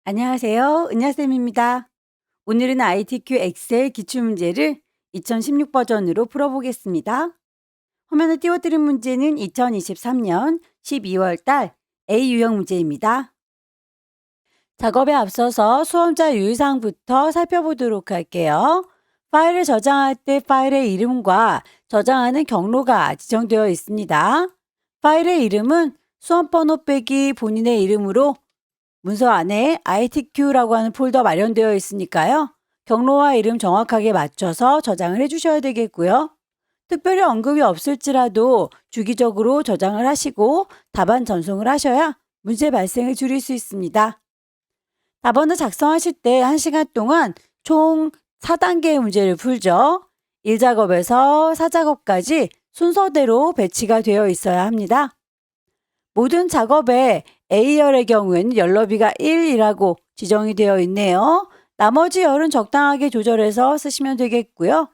안녕하세요. 은하쌤입니다. 오늘은 ITQ 엑셀 기출문제를 2016 버전으로 풀어보겠습니다. 화면에 띄워드린 문제는 2023년 12월 달 A 유형 문제입니다. 작업에 앞서서 수험자 유의사항부터 살펴보도록 할게요. 파일을 저장할 때 파일의 이름과 저장하는 경로가 지정되어 있습니다. 파일의 이름은 수험번호 빼기 본인의 이름으로 문서 안에 ITQ라고 하는 폴더 마련되어 있으니까요. 경로와 이름 정확하게 맞춰서 저장을 해주셔야 되겠고요. 특별히 언급이 없을지라도 주기적으로 저장을 하시고 답안 전송을 하셔야 문제 발생을 줄일 수 있습니다. 답안을 작성하실 때 1시간 동안 총 4단계의 문제를 풀죠. 1작업에서 4작업까지 순서대로 배치가 되어 있어야 합니다. 모든 작업에 A열의 경우에는 열너비가 1이라고 지정이 되어 있네요. 나머지 열은 적당하게 조절해서 쓰시면 되겠고요.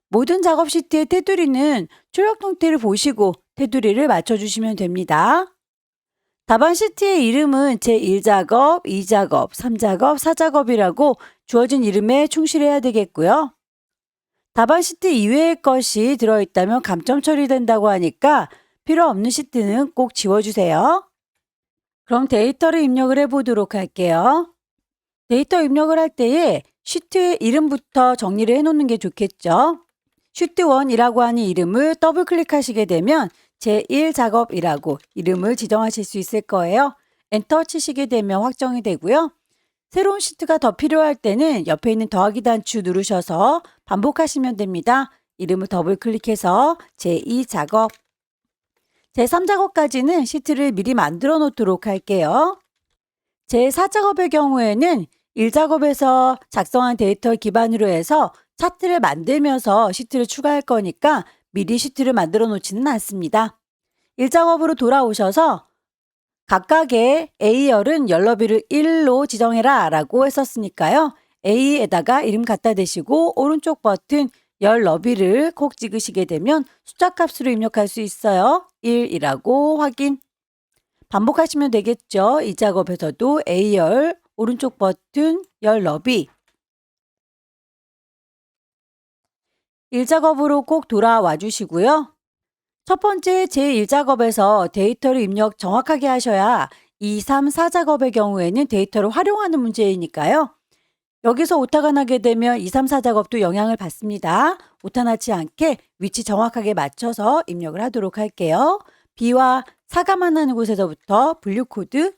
모든 작업 시트의 테두리는 출력 형태를 보시고 테두리를 맞춰주시면 됩니다. 답안 시트의 이름은 제1작업, 2작업, 3작업, 4작업이라고 주어진 이름에 충실해야 되겠고요. 답안 시트 이외의 것이 들어있다면 감점 처리된다고 하니까 필요 없는 시트는 꼭 지워주세요. 그럼 데이터를 입력을 해보도록 할게요. 데이터 입력을 할 때에 시트의 이름부터 정리를 해놓는 게 좋겠죠. 시트1이라고 하는 이름을 더블 클릭하시게 되면 제1작업이라고 이름을 지정하실 수 있을 거예요. 엔터 치시게 되면 확정이 되고요. 새로운 시트가 더 필요할 때는 옆에 있는 더하기 단추 누르셔서 반복하시면 됩니다. 이름을 더블 클릭해서 제2작업, 제3작업까지는 시트를 미리 만들어 놓도록 할게요. 제4작업의 경우에는 1작업에서 작성한 데이터를 기반으로 해서 차트를 만들면서 시트를 추가할 거니까 미리 시트를 만들어 놓지는 않습니다. 1작업으로 돌아오셔서 각각의 A열은 열너비를 1로 지정해라 라고 했었으니까요. A에다가 이름 갖다 대시고 오른쪽 버튼 열 너비를 콕 찍으시게 되면 숫자 값으로 입력할 수 있어요. 1이라고 확인. 반복하시면 되겠죠. 이 작업에서도 A열 오른쪽 버튼 열 너비 1작업으로 꼭 돌아와 주시고요. 첫 번째 제1작업에서 데이터를 입력 정확하게 하셔야 2, 3, 4작업의 경우에는 데이터를 활용하는 문제이니까요. 여기서 오타가 나게 되면 2, 3, 4작업도 영향을 받습니다. 오타 나지 않게 위치 정확하게 맞춰서 입력을 하도록 할게요. B와 4가 만나는 곳에서부터 분류 코드,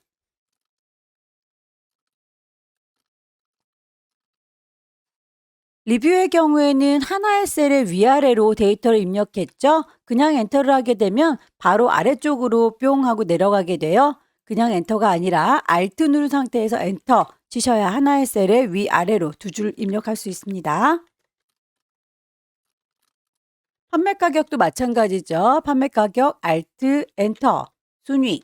리뷰의 경우에는 하나의 셀의 위아래로 데이터를 입력했죠. 그냥 엔터를 하게 되면 바로 아래쪽으로 뿅 하고 내려가게 돼요. 그냥 엔터가 아니라 Alt 누른 상태에서 엔터 치셔야 하나의 셀의 위아래로 두 줄 입력할 수 있습니다. 판매 가격도 마찬가지죠. 판매 가격 Alt 엔터 순위.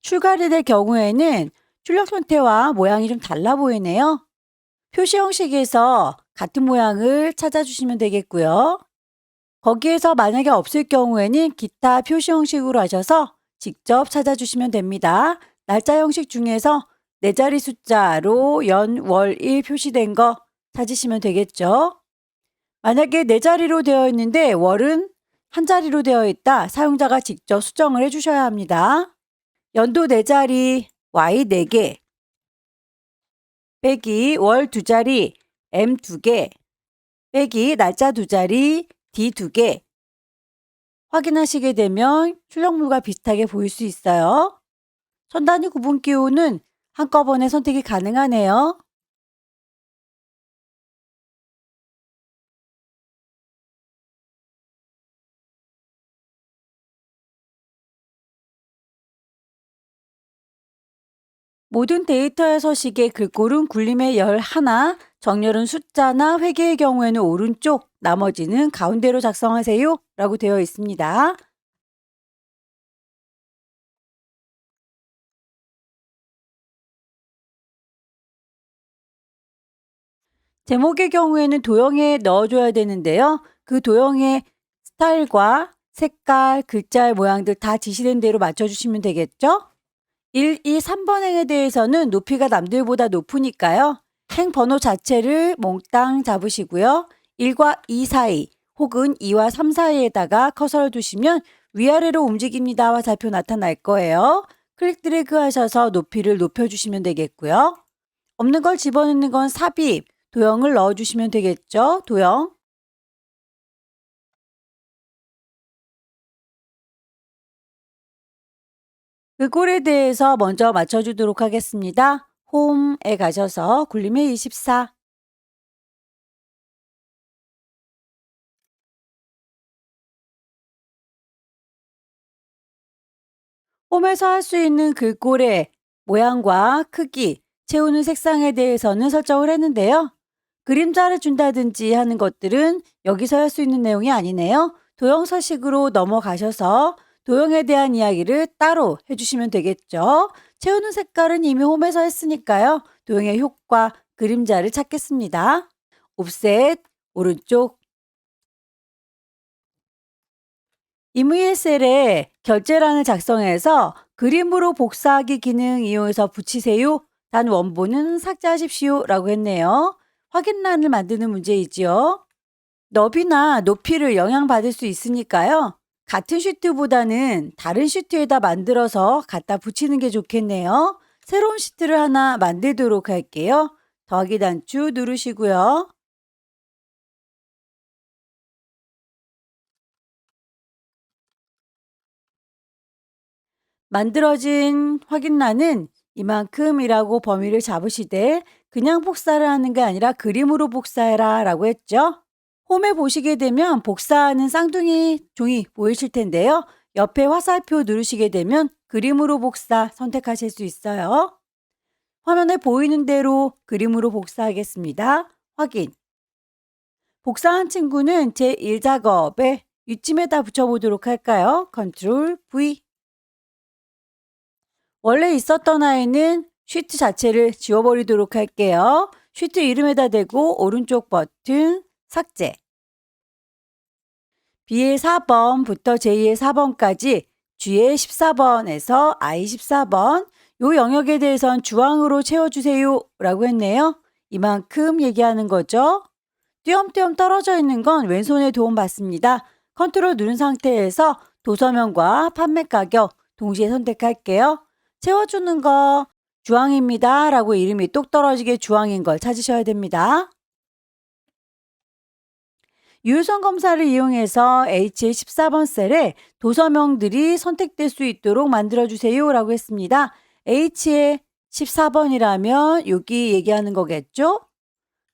출가를 될 경우에는 출력 형태와 모양이 좀 달라 보이네요. 표시 형식에서 같은 모양을 찾아주시면 되겠고요. 거기에서 만약에 없을 경우에는 기타 표시 형식으로 하셔서 직접 찾아주시면 됩니다. 날짜 형식 중에서 네 자리 숫자로 연, 월, 일 표시된 거 찾으시면 되겠죠. 만약에 네 자리로 되어 있는데 월은 한 자리로 되어 있다. 사용자가 직접 수정을 해주셔야 합니다. 연도 네 자리, Y 4개, 빼기 월 두 자리, M 2개, 빼기 날짜 두 자리, D 2개. 확인하시게 되면 출력물과 비슷하게 보일 수 있어요. 천 단위 구분 기호는 한꺼번에 선택이 가능하네요. 모든 데이터의 서식의 글꼴은 굴림의 열 하나, 정렬은 숫자나 회계의 경우에는 오른쪽, 나머지는 가운데로 작성하세요 라고 되어 있습니다. 제목의 경우에는 도형에 넣어줘야 되는데요. 그 도형의 스타일과 색깔, 글자의 모양들 다 지시된 대로 맞춰주시면 되겠죠? 1, 2, 3번 행에 대해서는 높이가 남들보다 높으니까요. 행 번호 자체를 몽땅 잡으시고요. 1과 2 사이 혹은 2와 3 사이에다가 커서를 두시면 위아래로 움직입니다 화살표 나타날 거예요. 클릭 드래그 하셔서 높이를 높여주시면 되겠고요. 없는 걸 집어넣는 건 삽입, 도형을 넣어주시면 되겠죠. 도형. 글꼴에 대해서 먼저 맞춰주도록 하겠습니다. 홈에 가셔서 굴림의 24. 홈에서 할 수 있는 글꼴의 모양과 크기, 채우는 색상에 대해서는 설정을 했는데요. 그림자를 준다든지 하는 것들은 여기서 할 수 있는 내용이 아니네요. 도형 서식으로 넘어가셔서 도형에 대한 이야기를 따로 해주시면 되겠죠. 채우는 색깔은 이미 홈에서 했으니까요. 도형의 효과, 그림자를 찾겠습니다. 옵셋, 오른쪽, 이무이셀에 결제란을 작성해서 그림으로 복사하기 기능 이용해서 붙이세요. 단 원본은 삭제하십시오 라고 했네요. 확인란을 만드는 문제이지요. 너비나 높이를 영향받을 수 있으니까요. 같은 시트보다는 다른 시트에다 만들어서 갖다 붙이는 게 좋겠네요. 새로운 시트를 하나 만들도록 할게요. 더하기 단추 누르시고요. 만들어진 확인란은 이만큼이라고 범위를 잡으시되 그냥 복사를 하는 게 아니라 그림으로 복사해라 라고 했죠. 홈에 보시게 되면 복사하는 쌍둥이 종이 보이실 텐데요. 옆에 화살표 누르시게 되면 그림으로 복사 선택하실 수 있어요. 화면에 보이는 대로 그림으로 복사하겠습니다. 확인. 복사한 친구는 제1작업에 이쯤에다 붙여보도록 할까요? 컨트롤 V. 원래 있었던 아이는 쉬트 자체를 지워버리도록 할게요. 쉬트 이름에다 대고 오른쪽 버튼 삭제. B의 4번부터 J의 4번까지 G의 14번에서 I 14번 요 영역에 대해선 주황으로 채워주세요 라고 했네요. 이만큼 얘기하는 거죠. 띄엄띄엄 떨어져 있는 건 왼손에 도움 받습니다. 컨트롤 누른 상태에서 도서명과 판매 가격 동시에 선택할게요. 채워주는 거 주황입니다 라고 이름이 똑 떨어지게 주황인 걸 찾으셔야 됩니다. 유효성 검사를 이용해서 H의 14번 셀에 도서명들이 선택될 수 있도록 만들어주세요 라고 했습니다. H의 14번이라면 여기 얘기하는 거겠죠?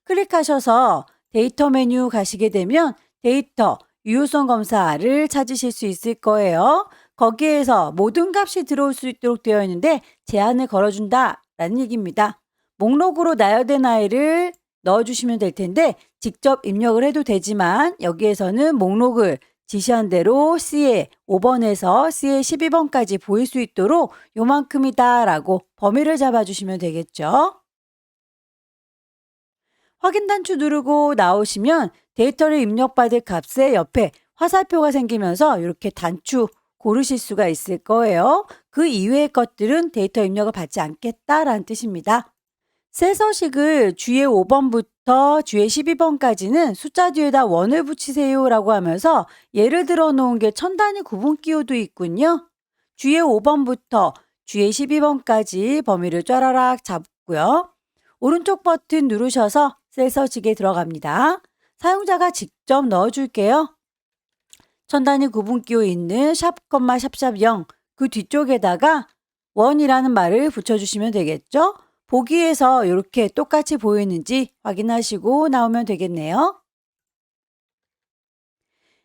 클릭하셔서 데이터 메뉴 가시게 되면 데이터 유효성 검사를 찾으실 수 있을 거예요. 거기에서 모든 값이 들어올 수 있도록 되어 있는데 제한을 걸어준다 라는 얘기입니다. 목록으로 나열된 아이를 넣어주시면 될 텐데 직접 입력을 해도 되지만 여기에서는 목록을 지시한 대로 C의 5번에서 C의 12번까지 보일 수 있도록 요만큼이다 라고 범위를 잡아주시면 되겠죠. 확인 단추 누르고 나오시면 데이터를 입력받을 값의 옆에 화살표가 생기면서 이렇게 단추 고르실 수가 있을 거예요. 그 이외의 것들은 데이터 입력을 받지 않겠다라는 뜻입니다. 셀 서식을 G의 5번부터 G의 12번까지는 숫자 뒤에다 원을 붙이세요 라고 하면서 예를 들어 놓은 게 천 단위 구분 기호도 있군요. G의 5번부터 G의 12번까지 범위를 쫘라락 잡고요. 오른쪽 버튼 누르셔서 셀 서식에 들어갑니다. 사용자가 직접 넣어줄게요. 천 단위 구분 기호 있는 샵, 샵샵 0 그 뒤쪽에다가 원이라는 말을 붙여주시면 되겠죠. 보기에서 이렇게 똑같이 보이는지 확인하시고 나오면 되겠네요.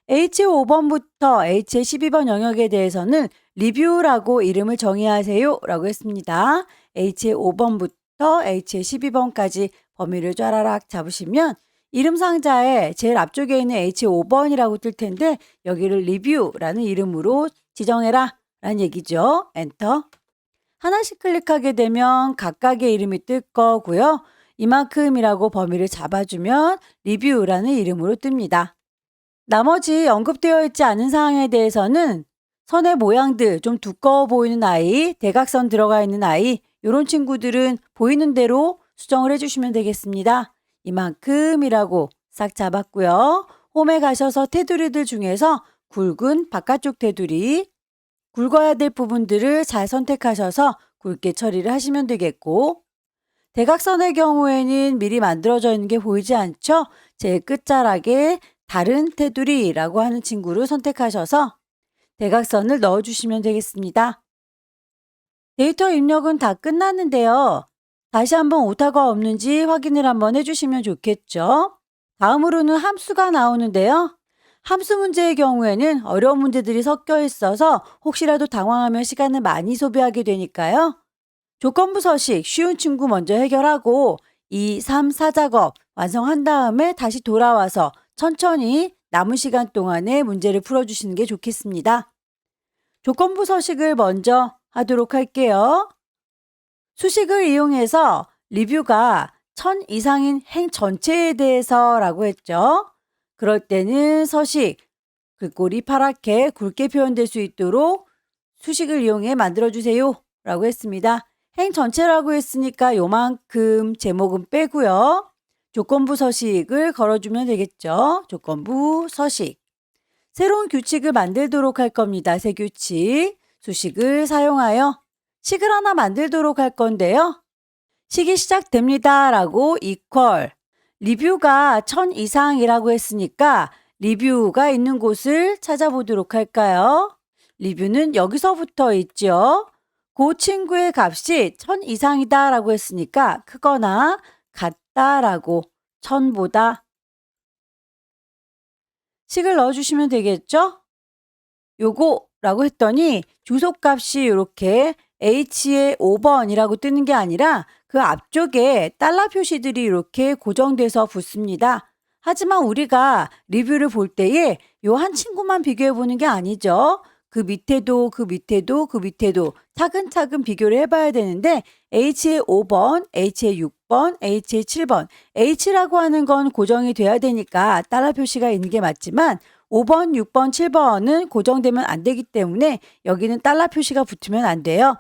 H5번부터 H12번 영역에 대해서는 리뷰라고 이름을 정의하세요 라고 했습니다. H의 5번부터 H의 12번까지 범위를 쫘라락 잡으시면 이름 상자에 제일 앞쪽에 있는 H의 5번이라고 뜰 텐데 여기를 리뷰라는 이름으로 지정해라 라는 얘기죠. 엔터. 하나씩 클릭하게 되면 각각의 이름이 뜰 거고요. 이만큼이라고 범위를 잡아주면 리뷰라는 이름으로 뜹니다. 나머지 언급되어 있지 않은 사항에 대해서는 선의 모양들, 좀 두꺼워 보이는 아이, 대각선 들어가 있는 아이, 이런 친구들은 보이는 대로 수정을 해주시면 되겠습니다. 이만큼이라고 싹 잡았고요. 홈에 가셔서 테두리들 중에서 굵은 바깥쪽 테두리, 굵어야 될 부분들을 잘 선택하셔서 굵게 처리를 하시면 되겠고, 대각선의 경우에는 미리 만들어져 있는 게 보이지 않죠? 제일 끝자락에 다른 테두리라고 하는 친구를 선택하셔서 대각선을 넣어주시면 되겠습니다. 데이터 입력은 다 끝났는데요. 다시 한번 오타가 없는지 확인을 한번 해주시면 좋겠죠. 다음으로는 함수가 나오는데요. 함수 문제의 경우에는 어려운 문제들이 섞여 있어서 혹시라도 당황하면 시간을 많이 소비하게 되니까요. 조건부 서식 쉬운 친구 먼저 해결하고 2, 3, 4작업 완성한 다음에 다시 돌아와서 천천히 남은 시간 동안에 문제를 풀어주시는 게 좋겠습니다. 조건부 서식을 먼저 하도록 할게요. 수식을 이용해서 리뷰가 1000 이상인 행 전체에 대해서 라고 했죠. 그럴 때는 서식, 글꼴이 파랗게 굵게 표현될 수 있도록 수식을 이용해 만들어주세요 라고 했습니다. 행 전체라고 했으니까 요만큼 제목은 빼고요. 조건부 서식을 걸어주면 되겠죠. 조건부 서식. 새로운 규칙을 만들도록 할 겁니다. 새 규칙. 수식을 사용하여 식을 하나 만들도록 할 건데요. 식이 시작됩니다 라고 equal. 리뷰가 1000 이상이라고 했으니까 리뷰가 있는 곳을 찾아보도록 할까요? 리뷰는 여기서부터 있죠. 그 친구의 값이 1000 이상이다 라고 했으니까 크거나 같다 라고 1000보다 식을 넣어주시면 되겠죠? 요거 라고 했더니 주소값이 이렇게 H의 5번이라고 뜨는 게 아니라 그 앞쪽에 달러 표시들이 이렇게 고정돼서 붙습니다. 하지만 우리가 리뷰를 볼 때에 요 한 친구만 비교해 보는 게 아니죠. 그 밑에도 차근차근 비교를 해봐야 되는데 H의 5번, H의 6번, H의 7번, H라고 하는 건 고정이 돼야 되니까 달러 표시가 있는 게 맞지만 5번, 6번, 7번은 고정되면 안 되기 때문에 여기는 달러 표시가 붙으면 안 돼요.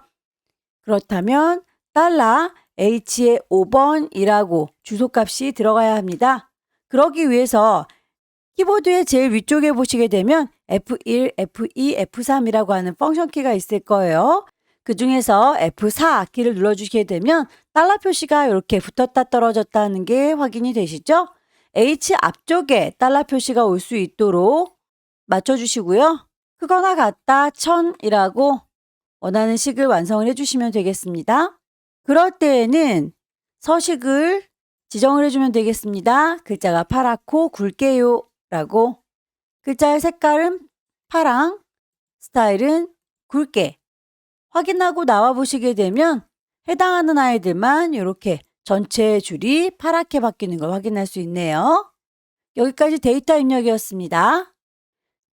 그렇다면 달러 H의 5번이라고 주소값이 들어가야 합니다. 그러기 위해서 키보드의 제일 위쪽에 보시게 되면 F1, F2, F3이라고 하는 펑션 키가 있을 거예요. 그 중에서 F4 키를 눌러주시게 되면 달러 표시가 이렇게 붙었다 떨어졌다 하는 게 확인이 되시죠? H 앞쪽에 달러 표시가 올 수 있도록 맞춰주시고요. 크거나 같다 1000이라고 원하는 식을 완성을 해주시면 되겠습니다. 그럴 때에는 서식을 지정을 해주면 되겠습니다. 글자가 파랗고 굵게요 라고 글자의 색깔은 파랑, 스타일은 굵게 확인하고 나와 보시게 되면 해당하는 아이들만 이렇게 전체 줄이 파랗게 바뀌는 걸 확인할 수 있네요. 여기까지 데이터 입력이었습니다.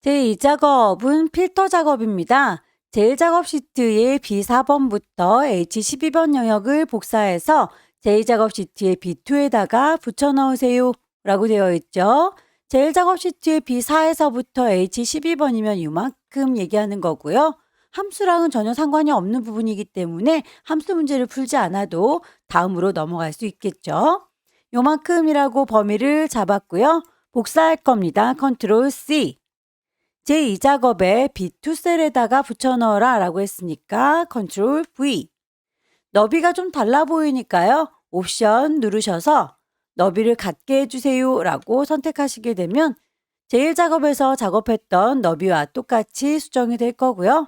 제2작업은 필터 작업입니다. 제1작업 시트의 B4번부터 H12번 영역을 복사해서 제2작업 시트의 B2에다가 붙여 넣으세요 라고 되어 있죠. 제1작업 시트의 B4에서부터 H12번이면 이만큼 얘기하는 거고요. 함수랑은 전혀 상관이 없는 부분이기 때문에 함수 문제를 풀지 않아도 다음으로 넘어갈 수 있겠죠. 요만큼이라고 범위를 잡았고요. 복사할 겁니다. 컨트롤 C. 제2작업에 B2 셀에다가 붙여 넣어라 라고 했으니까 컨트롤 V. 너비가 좀 달라 보이니까요. 옵션 누르셔서 너비를 같게 해주세요 라고 선택하시게 되면 제1작업에서 작업했던 너비와 똑같이 수정이 될 거고요.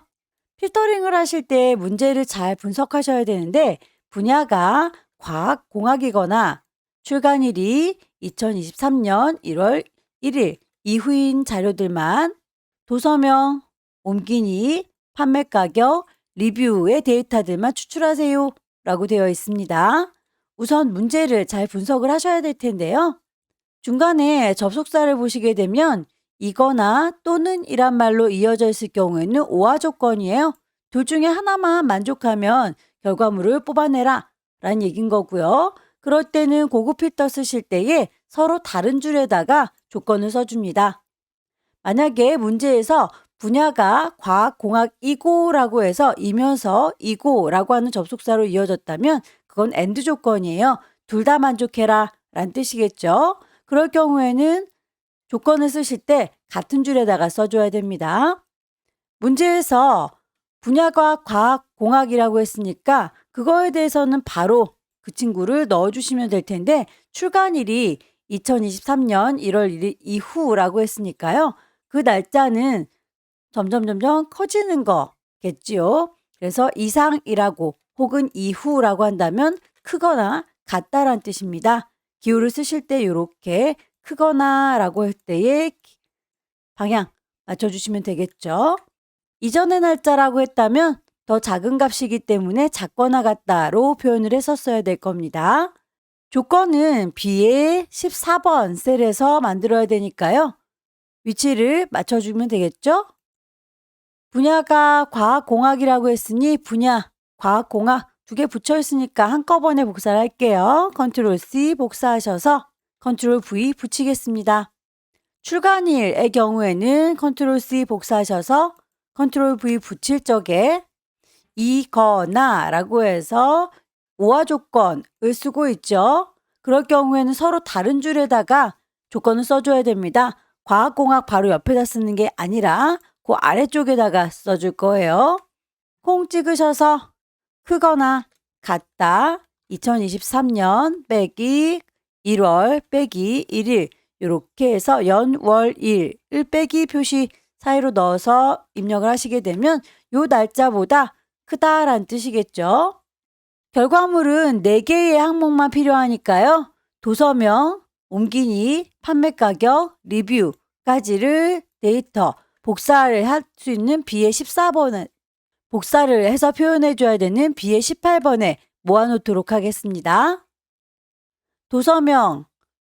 필터링을 하실 때 문제를 잘 분석하셔야 되는데 분야가 과학공학이거나 출간일이 2023년 1월 1일 이후인 자료들만 도서명 옮기니 판매 가격, 리뷰의 데이터들만 추출하세요 라고 되어 있습니다. 우선 문제를 잘 분석을 하셔야 될 텐데요. 중간에 접속사를 보시게 되면 이거나 또는 이란 말로 이어져 있을 경우에는 오화 조건이에요. 둘 중에 하나만 만족하면 결과물을 뽑아내라 라는 얘기인 거고요. 그럴 때는 고급 필터 쓰실 때에 서로 다른 줄에다가 조건을 써줍니다. 만약에 문제에서 분야가 과학공학이고라고 해서 이면서 이고라고 하는 접속사로 이어졌다면 그건 AND 조건이에요. 둘 다 만족해라 라는 뜻이겠죠. 그럴 경우에는 조건을 쓰실 때 같은 줄에다가 써줘야 됩니다. 문제에서 분야가 과학공학이라고 했으니까 그거에 대해서는 바로 그 친구를 넣어주시면 될 텐데 출간일이 2023년 1월 1일 이후라고 했으니까요. 그 날짜는 점점 커지는 거겠지요. 그래서 이상이라고 혹은 이후라고 한다면 크거나 같다란 뜻입니다. 기호를 쓰실 때 이렇게 크거나 라고 할 때의 방향 맞춰주시면 되겠죠. 이전의 날짜라고 했다면 더 작은 값이기 때문에 작거나 같다로 표현을 했었어야 될 겁니다. 조건은 B의 14번 셀에서 만들어야 되니까요. 위치를 맞춰주면 되겠죠? 분야가 과학공학이라고 했으니 분야, 과학공학 두 개 붙여 있으니까 한꺼번에 복사를 할게요. 컨트롤 C 복사하셔서 컨트롤 V 붙이겠습니다. 출간일의 경우에는 컨트롤 C 복사하셔서 컨트롤 V 붙일 적에 이거나 라고 해서 오화 조건을 쓰고 있죠. 그럴 경우에는 서로 다른 줄에다가 조건을 써줘야 됩니다. 과학공학 바로 옆에다 쓰는 게 아니라 그 아래쪽에다가 써줄 거예요. 콩 찍으셔서 크거나 같다 2023년 빼기 1월 빼기 1일 이렇게 해서 연월일 빼기 표시 사이로 넣어서 입력을 하시게 되면 요 날짜보다 크다란 뜻이겠죠. 결과물은 4개의 항목만 필요하니까요. 도서명, 옮기니, 판매 가격, 리뷰까지를 데이터 복사를 할 수 있는 B의 14번에 복사를 해서 표현해 줘야 되는 B의 18번에 모아놓도록 하겠습니다. 도서명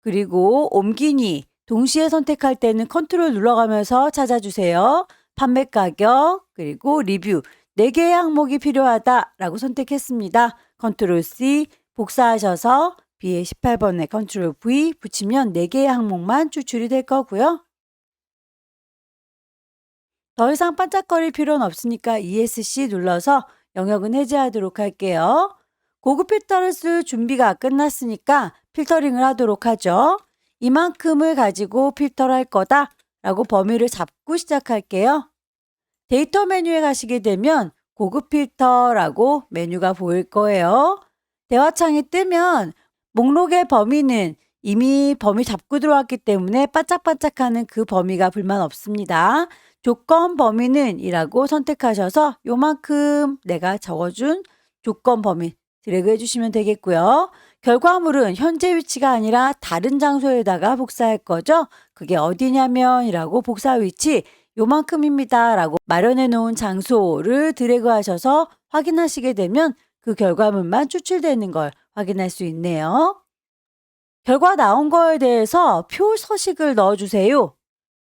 그리고 옮기니 동시에 선택할 때는 컨트롤 눌러가면서 찾아주세요. 판매 가격 그리고 리뷰 4개의 항목이 필요하다라고 선택했습니다. 컨트롤 C 복사하셔서 B의 18번에 컨트롤 V 붙이면 4개의 항목만 추출이 될 거고요. 더 이상 반짝거릴 필요는 없으니까 ESC 눌러서 영역은 해제하도록 할게요. 고급 필터를 쓸 준비가 끝났으니까 필터링을 하도록 하죠. 이만큼을 가지고 필터를 할 거다 라고 범위를 잡고 시작할게요. 데이터 메뉴에 가시게 되면 고급 필터라고 메뉴가 보일 거예요. 대화창이 뜨면 목록의 범위는 이미 범위 잡고 들어왔기 때문에 반짝반짝하는 그 범위가 불만 없습니다. 조건 범위는 이라고 선택하셔서 요만큼 내가 적어준 조건 범위 드래그 해주시면 되겠고요. 결과물은 현재 위치가 아니라 다른 장소에다가 복사할 거죠. 그게 어디냐면 이라고 복사 위치 요만큼입니다 라고 마련해 놓은 장소를 드래그 하셔서 확인하시게 되면 그 결과물만 추출되는 걸 확인할 수 있네요. 결과 나온 거에 대해서 표 서식을 넣어주세요.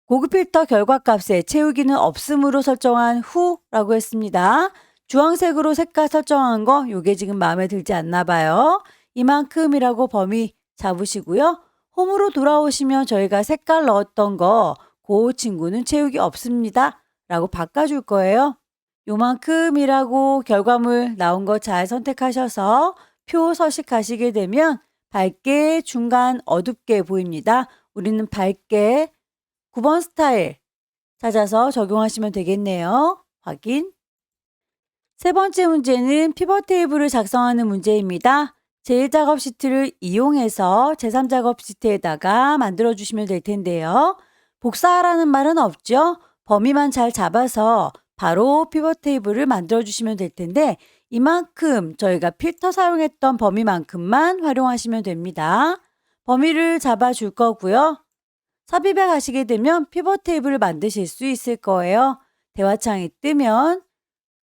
고급 필터 결과값에 채우기는 없음으로 설정한 후라고 했습니다. 주황색으로 색깔 설정한 거 요게 지금 마음에 들지 않나 봐요. 이만큼이라고 범위 잡으시고요. 홈으로 돌아오시면 저희가 색깔 넣었던 거 그 친구는 채우기 없습니다 라고 바꿔줄 거예요. 요만큼이라고 결과물 나온 거 잘 선택하셔서 표 서식하시게 되면 밝게 중간 어둡게 보입니다. 우리는 밝게 9번 스타일 찾아서 적용하시면 되겠네요. 확인. 세 번째 문제는 피벗 테이블을 작성하는 문제입니다. 제1작업 시트를 이용해서 제3작업 시트에다가 만들어 주시면 될 텐데요. 복사하라는 말은 없죠. 범위만 잘 잡아서 바로 피벗 테이블을 만들어 주시면 될 텐데 이만큼 저희가 필터 사용했던 범위만큼만 활용하시면 됩니다. 범위를 잡아 줄 거고요. 삽입에 가시게 되면 피벗 테이블을 만드실 수 있을 거예요. 대화창이 뜨면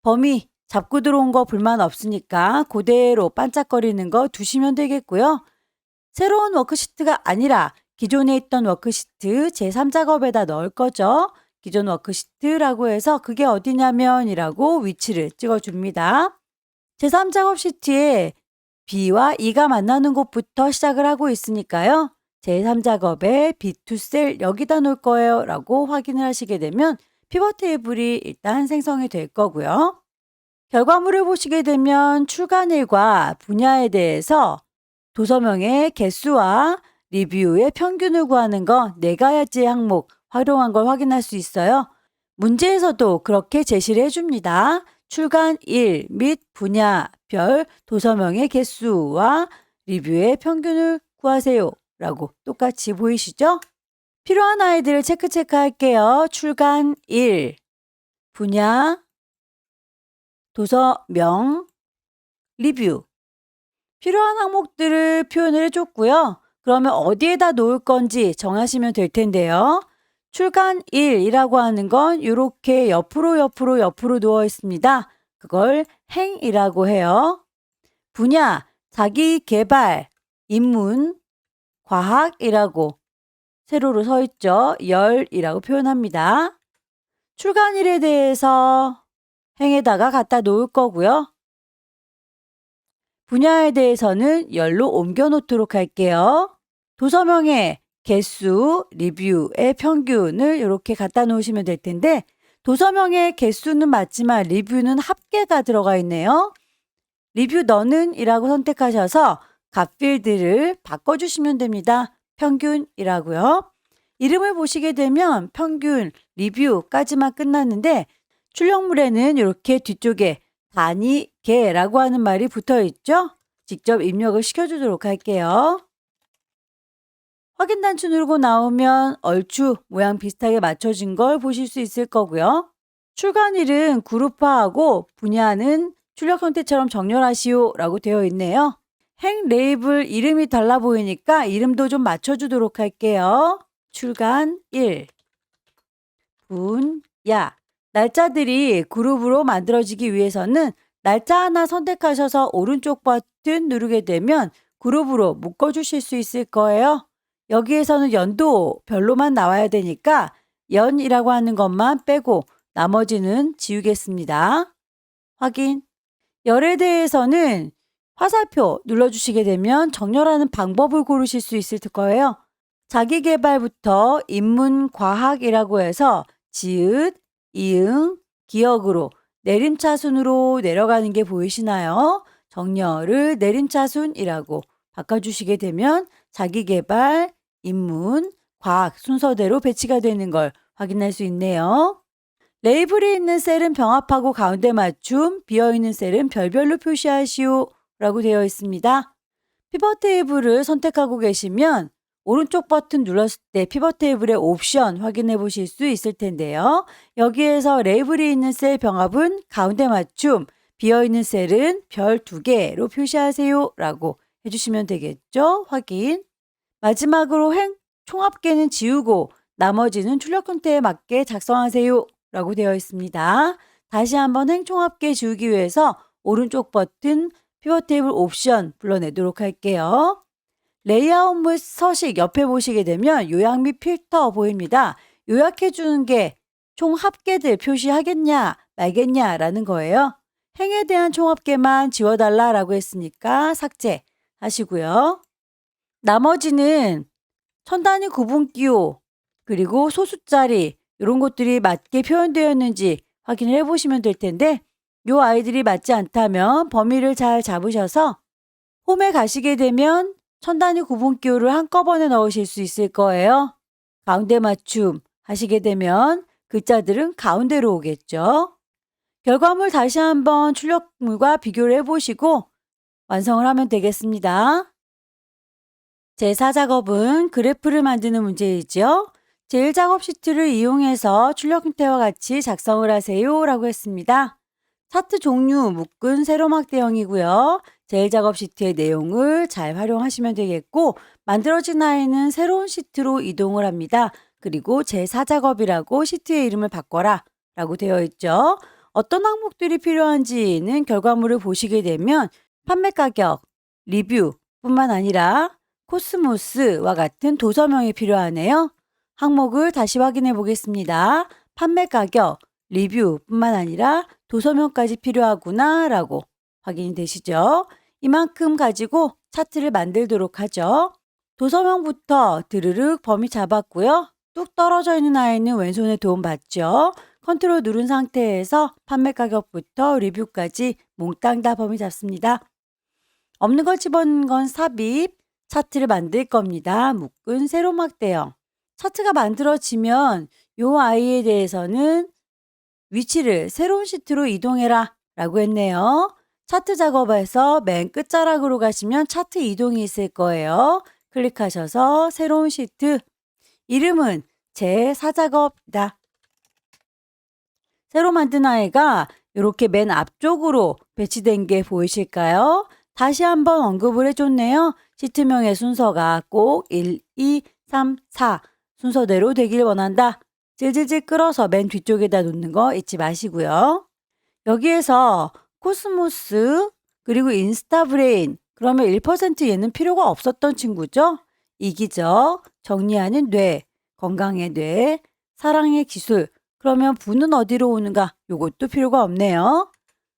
범위 잡고 들어온 거 불만 없으니까 그대로 반짝거리는 거 두시면 되겠고요. 새로운 워크시트가 아니라 기존에 있던 워크시트 제3작업에다 넣을 거죠. 기존 워크시트라고 해서 그게 어디냐면이라고 위치를 찍어줍니다. 제3작업 시트에 B와 E가 만나는 곳부터 시작을 하고 있으니까요. 제3작업에 B2 셀 여기다 놓을 거예요 라고 확인을 하시게 되면 피벗 테이블이 일단 생성이 될 거고요. 결과물을 보시게 되면 출간일과 분야에 대해서 도서명의 개수와 리뷰의 평균을 구하는 건 4가지 항목 활용한 걸 확인할 수 있어요. 문제에서도 그렇게 제시를 해줍니다. 출간일 및 분야별 도서명의 개수와 리뷰의 평균을 구하세요 라고 똑같이 보이시죠? 필요한 아이들을 체크할게요. 출간일, 분야, 도서명, 리뷰. 필요한 항목들을 표현을 해줬고요. 그러면 어디에다 놓을 건지 정하시면 될 텐데요. 출간일이라고 하는 건 이렇게 옆으로 누워 있습니다. 그걸 행이라고 해요. 분야, 자기 개발, 인문, 과학이라고 세로로 서 있죠. 열이라고 표현합니다. 출간일에 대해서 행에다가 갖다 놓을 거고요. 분야에 대해서는 열로 옮겨 놓도록 할게요. 도서명의 개수, 리뷰의 평균을 이렇게 갖다 놓으시면 될 텐데 도서명의 개수는 맞지만 리뷰는 합계가 들어가 있네요. 리뷰 너는 이라고 선택하셔서 값필드를 바꿔주시면 됩니다. 평균이라고요. 이름을 보시게 되면 평균, 리뷰까지만 끝났는데 출력물에는 이렇게 뒤쪽에 단위, 개라고 하는 말이 붙어 있죠? 직접 입력을 시켜주도록 할게요. 확인 단추 누르고 나오면 얼추 모양 비슷하게 맞춰진 걸 보실 수 있을 거고요. 출간일은 그룹화하고 분야는 출력 형태처럼 정렬하시오 라고 되어 있네요. 행 레이블 이름이 달라 보이니까 이름도 좀 맞춰주도록 할게요. 출간일, 분야. 날짜들이 그룹으로 만들어지기 위해서는 날짜 하나 선택하셔서 오른쪽 버튼 누르게 되면 그룹으로 묶어주실 수 있을 거예요. 여기에서는 연도별로만 나와야 되니까 연이라고 하는 것만 빼고 나머지는 지우겠습니다. 확인. 열에 대해서는 화살표 눌러주시게 되면 정렬하는 방법을 고르실 수 있을 거예요. 자기계발부터 인문과학이라고 해서 지읒, 이응, 기역으로 내림차순으로 내려가는 게 보이시나요? 정렬을 내림차순이라고 바꿔주시게 되면 자기계발, 인문, 과학 순서대로 배치가 되는 걸 확인할 수 있네요. 레이블이 있는 셀은 병합하고 가운데 맞춤, 비어있는 셀은 별별로 표시하시오 라고 되어 있습니다. 피벗 테이블을 선택하고 계시면 오른쪽 버튼 눌렀을 때 피벗 테이블의 옵션 확인해 보실 수 있을 텐데요. 여기에서 레이블이 있는 셀 병합은 가운데 맞춤, 비어있는 셀은 별 2개로 표시하세요 라고 해주시면 되겠죠. 확인. 마지막으로 행 총합계는 지우고 나머지는 출력 형태에 맞게 작성하세요 라고 되어 있습니다. 다시 한번 행 총합계 지우기 위해서 오른쪽 버튼 피벗 테이블 옵션 불러내도록 할게요. 레이아웃 및 서식 옆에 보시게 되면 요약 및 필터 보입니다. 요약해 주는 게 총 합계들 표시하겠냐 말겠냐 라는 거예요. 행에 대한 총 합계만 지워달라 라고 했으니까 삭제 하시고요. 나머지는 천 단위 구분 기호 그리고 소수자리 이런 것들이 맞게 표현되었는지 확인을 해보시면 될 텐데 요 아이들이 맞지 않다면 범위를 잘 잡으셔서 홈에 가시게 되면 천 단위 구분 기호를 한꺼번에 넣으실 수 있을 거예요. 가운데 맞춤 하시게 되면 글자들은 가운데로 오겠죠. 결과물 다시 한번 출력물과 비교를 해보시고 완성을 하면 되겠습니다. 제4작업은 그래프를 만드는 문제이죠. 제1작업 시트를 이용해서 출력 형태와 같이 작성을 하세요 라고 했습니다. 차트 종류 묶은 세로막 대형이고요. 제1작업 시트의 내용을 잘 활용하시면 되겠고 만들어진 아이는 새로운 시트로 이동을 합니다. 그리고 제4작업이라고 시트의 이름을 바꿔라 라고 되어 있죠. 어떤 항목들이 필요한지는 결과물을 보시게 되면 판매 가격, 리뷰뿐만 아니라 코스모스와 같은 도서명이 필요하네요. 항목을 다시 확인해 보겠습니다. 판매 가격, 리뷰뿐만 아니라 도서명까지 필요하구나 라고 확인이 되시죠? 이만큼 가지고 차트를 만들도록 하죠. 도서명부터 드르륵 범위 잡았고요. 뚝 떨어져 있는 아이는 왼손에 도움 받죠. 컨트롤 누른 상태에서 판매 가격부터 리뷰까지 몽땅 다 범위 잡습니다. 없는 걸 집어넣은 건 삽입, 차트를 만들 겁니다. 묶은 세로막 대형. 차트가 만들어지면 이 아이에 대해서는 위치를 새로운 시트로 이동해라 라고 했네요. 차트 작업에서 맨 끝자락으로 가시면 차트 이동이 있을 거예요. 클릭하셔서 새로운 시트, 이름은 제 4작업이다. 새로 만든 아이가 이렇게 맨 앞쪽으로 배치된 게 보이실까요? 다시 한번 언급을 해줬네요. 시트명의 순서가 꼭 1, 2, 3, 4 순서대로 되길 원한다. 질질질 끌어서 맨 뒤쪽에다 놓는 거 잊지 마시고요. 여기에서 코스모스 그리고 인스타브레인 그러면 1% 얘는 필요가 없었던 친구죠. 이기적, 정리하는 뇌, 건강의 뇌, 사랑의 기술 그러면 부는 어디로 오는가? 요것도 필요가 없네요.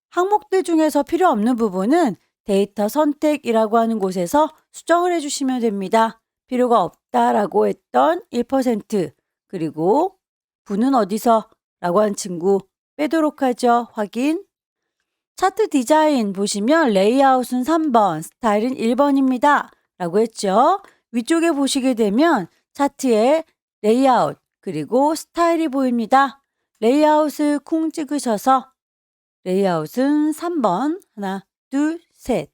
항목들 중에서 필요 없는 부분은 데이터 선택이라고 하는 곳에서 수정을 해주시면 됩니다. 필요가 없다라고 했던 1% 그리고 부는 어디서? 라고 한 친구 빼도록 하죠. 확인. 차트 디자인 보시면 레이아웃은 3번, 스타일은 1번입니다. 라고 했죠. 위쪽에 보시게 되면 차트에 레이아웃 그리고 스타일이 보입니다. 레이아웃을 쿵 찍으셔서 레이아웃은 3번, 하나, 둘, 셋.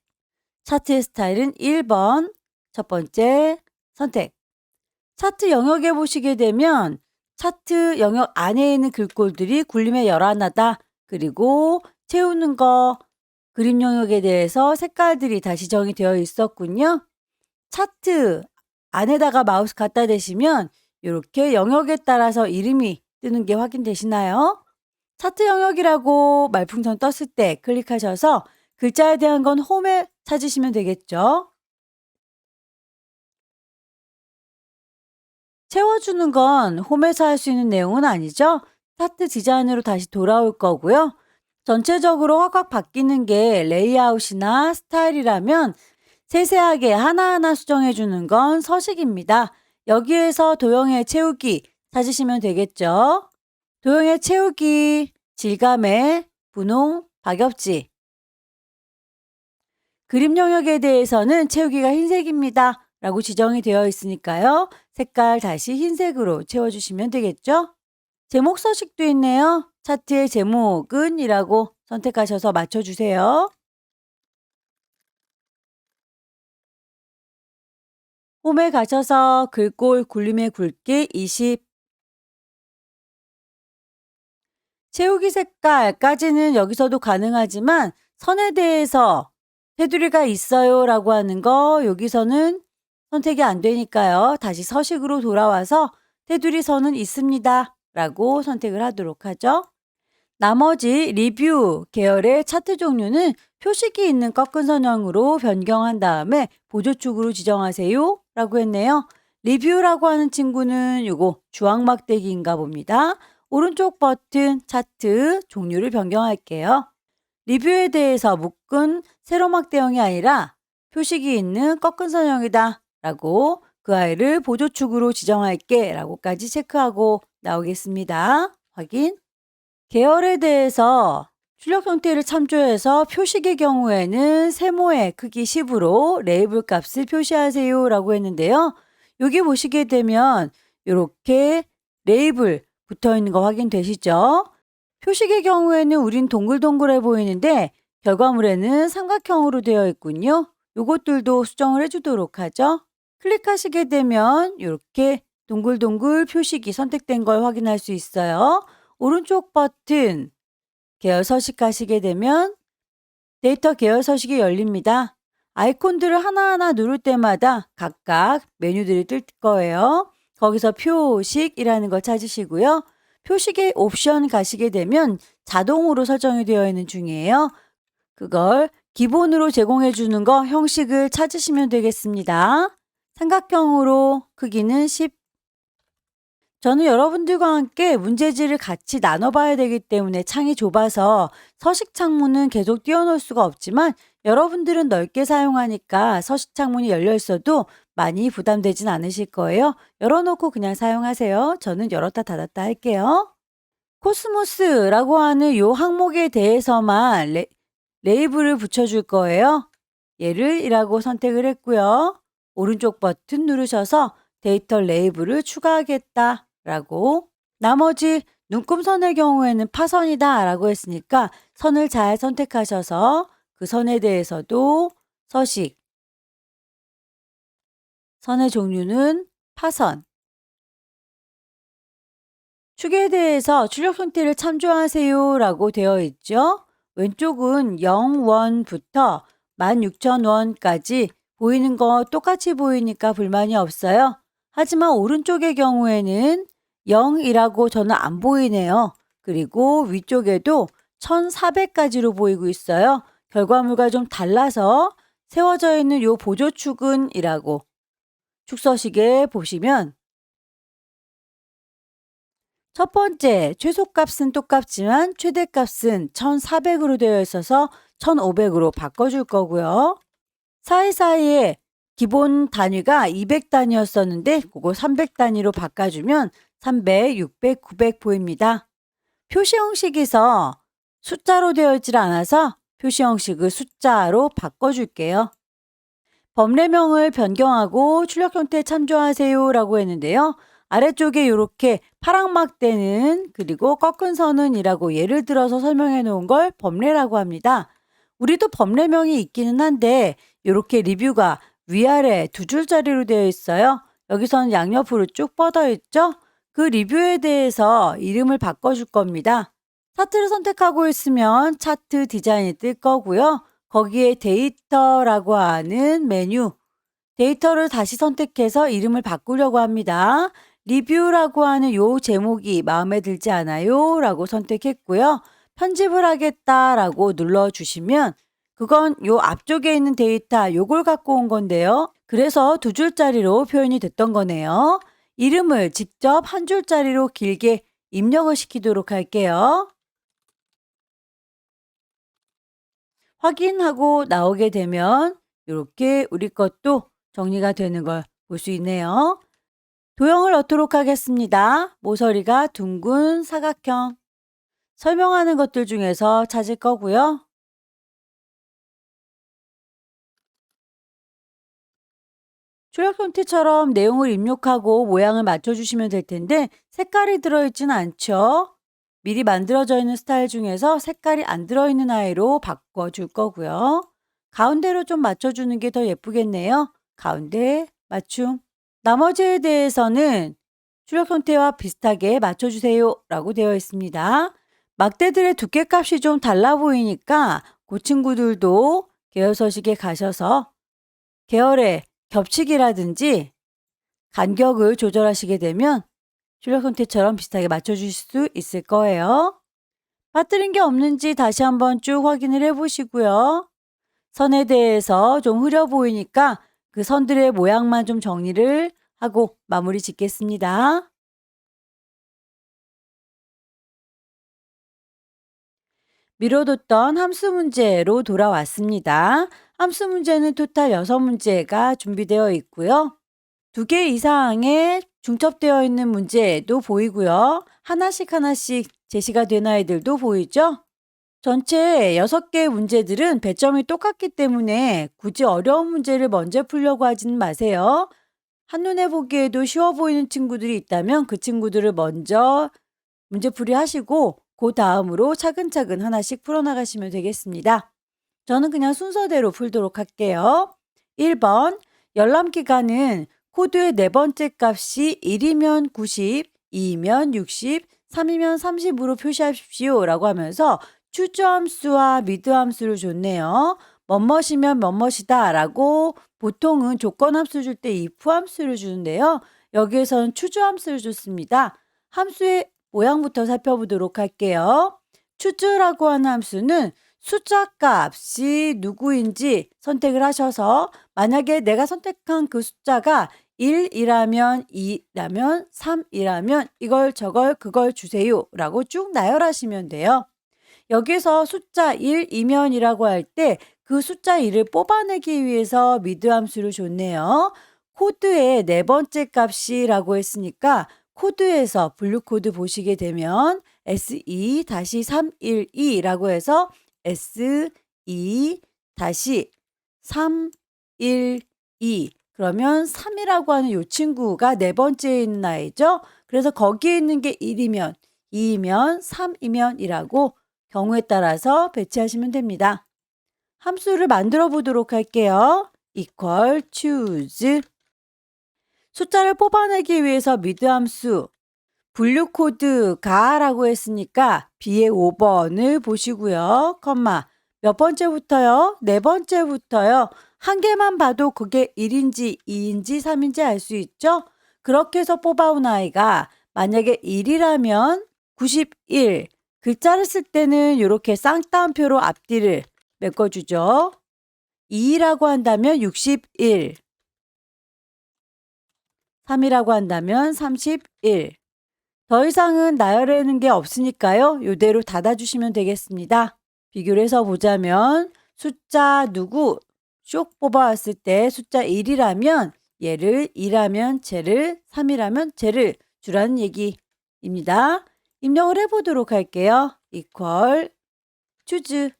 차트의 스타일은 1번, 첫 번째 선택. 차트 영역에 보시게 되면 차트 영역 안에 있는 글꼴들이 굴림의 열하나다. 그리고 채우는 거, 그림 영역에 대해서 색깔들이 다 지정이 되어 있었군요. 차트 안에다가 마우스 갖다 대시면 이렇게 영역에 따라서 이름이 뜨는 게 확인되시나요? 차트 영역이라고 말풍선 떴을 때 클릭하셔서 글자에 대한 건 홈에 찾으시면 되겠죠. 채워주는 건 홈에서 할 수 있는 내용은 아니죠. 차트 디자인으로 다시 돌아올 거고요. 전체적으로 확확 바뀌는 게 레이아웃이나 스타일이라면 세세하게 하나하나 수정해주는 건 서식입니다. 여기에서 도형의 채우기 찾으시면 되겠죠. 도형의 채우기, 질감의 분홍, 박엽지. 그림 영역에 대해서는 채우기가 흰색입니다. 라고 지정이 되어 있으니까요. 색깔 다시 흰색으로 채워주시면 되겠죠. 제목 서식도 있네요. 차트의 제목은 이라고 선택하셔서 맞춰주세요. 홈에 가셔서 글꼴 굴림의 굵기 20. 채우기 색깔까지는 여기서도 가능하지만 선에 대해서 테두리가 있어요 라고 하는 거 여기서는 선택이 안 되니까요. 다시 서식으로 돌아와서 테두리 선은 있습니다 라고 선택을 하도록 하죠. 나머지 리뷰 계열의 차트 종류는 표식이 있는 꺾은 선형으로 변경한 다음에 보조축으로 지정하세요 라고 했네요. 리뷰라고 하는 친구는 요거 주황막대기인가 봅니다. 오른쪽 버튼 차트 종류를 변경할게요. 리뷰에 대해서 묶은 세로막 대형이 아니라 표식이 있는 꺾은 선형이다 라고 그 아이를 보조축으로 지정할게 라고까지 체크하고 나오겠습니다. 확인. 계열에 대해서 출력 형태를 참조해서 표식의 경우에는 세모의 크기 10으로 레이블 값을 표시하세요 라고 했는데요. 여기 보시게 되면 이렇게 레이블 붙어 있는 거 확인되시죠? 표식의 경우에는 우린 동글동글해 보이는데 결과물에는 삼각형으로 되어 있군요. 요것들도 수정을 해주도록 하죠. 클릭하시게 되면 이렇게 동글동글 표식이 선택된 걸 확인할 수 있어요. 오른쪽 버튼 계열 서식하시게 되면 데이터 계열 서식이 열립니다. 아이콘들을 하나하나 누를 때마다 각각 메뉴들이 뜰 거예요. 거기서 표식이라는 걸 찾으시고요. 표식의 옵션 가시게 되면 자동으로 설정이 되어 있는 중이에요. 그걸 기본으로 제공해 주는 거 형식을 찾으시면 되겠습니다. 삼각형으로 크기는 10. 저는 여러분들과 함께 문제지를 같이 나눠봐야 되기 때문에 창이 좁아서 서식 창문은 계속 띄워놓을 수가 없지만 여러분들은 넓게 사용하니까 서식 창문이 열려 있어도 많이 부담되진 않으실 거예요. 열어놓고 그냥 사용하세요. 저는 열었다 닫았다 할게요. 코스모스라고 하는 요 항목에 대해서만 레이블을 붙여줄 거예요. 얘를 이라고 선택을 했고요. 오른쪽 버튼 누르셔서 데이터 레이블을 추가하겠다 라고, 나머지 눈금선의 경우에는 파선이다 라고 했으니까 선을 잘 선택하셔서 그 선에 대해서도 서식, 선의 종류는 파선, 축에 대해서 출력 형태를 참조하세요 라고 되어 있죠. 왼쪽은 0원부터 16,000원까지 보이는 거 똑같이 보이니까 불만이 없어요. 하지만 오른쪽의 경우에는 0이라고 저는 안 보이네요. 그리고 위쪽에도 1,400까지로 보이고 있어요. 결과물과 좀 달라서 세워져 있는 요 보조축은 이라고 축서식에 보시면 첫 번째 최소값은 똑같지만 최대값은 1,400으로 되어 있어서 1,500으로 바꿔줄 거고요. 사이사이에 기본 단위가 200단위였었는데 그거 300단위로 바꿔주면 300, 600, 900 보입니다. 표시 형식에서 숫자로 되어 있질 않아서 표시 형식을 숫자로 바꿔줄게요. 범례명을 변경하고 출력 형태 참조하세요 라고 했는데요. 아래쪽에 이렇게 파랑막대는 그리고 꺾은 선은 이라고 예를 들어서 설명해 놓은 걸 범례라고 합니다. 우리도 범례명이 있기는 한데 이렇게 리뷰가 위아래 두 줄짜리로 되어 있어요. 여기서는 양옆으로 쭉 뻗어 있죠. 그 리뷰에 대해서 이름을 바꿔줄 겁니다. 차트를 선택하고 있으면 차트 디자인이 뜰 거고요. 거기에 데이터라고 하는 메뉴, 데이터를 다시 선택해서 이름을 바꾸려고 합니다. 리뷰라고 하는 요 제목이 마음에 들지 않아요 라고 선택했고요. 편집을 하겠다라고 눌러주시면 그건 요 앞쪽에 있는 데이터 요걸 갖고 온 건데요. 그래서 두 줄짜리로 표현이 됐던 거네요. 이름을 직접 한 줄짜리로 길게 입력을 시키도록 할게요. 확인하고 나오게 되면 이렇게 우리 것도 정리가 되는 걸 볼 수 있네요. 도형을 넣도록 하겠습니다. 모서리가 둥근 사각형. 설명하는 것들 중에서 찾을 거고요. 출력 형태처럼 내용을 입력하고 모양을 맞춰주시면 될 텐데 색깔이 들어있지는 않죠. 미리 만들어져 있는 스타일 중에서 색깔이 안 들어있는 아이로 바꿔줄 거고요. 가운데로 좀 맞춰주는 게 더 예쁘겠네요. 가운데 맞춤. 나머지에 대해서는 출력 형태와 비슷하게 맞춰주세요 라고 되어 있습니다. 막대들의 두께값이 좀 달라 보이니까 그 친구들도 계열 서식에 가셔서 계열의 겹치기라든지 간격을 조절하시게 되면 출력 형태처럼 비슷하게 맞춰주실 수 있을 거예요. 빠뜨린 게 없는지 다시 한번 쭉 확인을 해보시고요. 선에 대해서 좀 흐려 보이니까 그 선들의 모양만 좀 정리를 하고 마무리 짓겠습니다. 미뤄뒀던 함수 문제로 돌아왔습니다. 함수 문제는 토탈 6문제가 준비되어 있고요. 2개 이상의 중첩되어 있는 문제도 보이고요. 하나씩 제시가 된 아이들도 보이죠? 전체 6개 문제들은 배점이 똑같기 때문에 굳이 어려운 문제를 먼저 풀려고 하지는 마세요. 한눈에 보기에도 쉬워 보이는 친구들이 있다면 그 친구들을 먼저 문제풀이 하시고 그 다음으로 차근차근 하나씩 풀어나가시면 되겠습니다. 저는 그냥 순서대로 풀도록 할게요. 1번 열람기간은 코드의 네 번째 값이 1이면 90, 2이면 60, 3이면 30으로 표시하십시오 라고 하면서 추주함수와 미드함수를 줬네요. 뭐뭇이면 뭐뭇이다 라고 보통은 조건함수 줄 때 if 함수를 주는데요. 여기에서는 추주함수를 줬습니다. 함수의 모양부터 살펴보도록 할게요. choose라고 하는 함수는 숫자 값이 누구인지 선택을 하셔서 만약에 내가 선택한 그 숫자가 1이라면 2라면 3이라면 이걸 저걸 그걸 주세요 라고 쭉 나열하시면 돼요. 여기서 숫자 1이면이라고 할 때 그 숫자 1을 뽑아내기 위해서 미드 함수를 줬네요. 코드의 네 번째 값이라고 했으니까 코드에서 분류 코드 보시게 되면 SE-312라고 해서 SE-312 그러면 3이라고 하는 이 친구가 네 번째에 있는 아이죠. 그래서 거기에 있는 게 1이면, 2이면, 3이면이라고 경우에 따라서 배치하시면 됩니다. 함수를 만들어 보도록 할게요. equal choose 숫자를 뽑아내기 위해서 미드 함수 분류 코드가 라고 했으니까 B의 5번을 보시고요. 컴마 몇 번째부터요? 네 번째부터요. 한 개만 봐도 그게 1인지 2인지 3인지 알 수 있죠? 그렇게 해서 뽑아온 아이가 만약에 1이라면 91 글자를 쓸 때는 이렇게 쌍따옴표로 앞뒤를 메꿔주죠. 2라고 한다면 61 3이라고 한다면 31 더 이상은 나열하는 게 없으니까요. 이대로 닫아주시면 되겠습니다. 비교를 해서 보자면 숫자 누구 쭉 뽑아왔을 때 숫자 1이라면 얘를 2라면 쟤를 3이라면 쟤를 주라는 얘기입니다. 입력을 해보도록 할게요. equal choose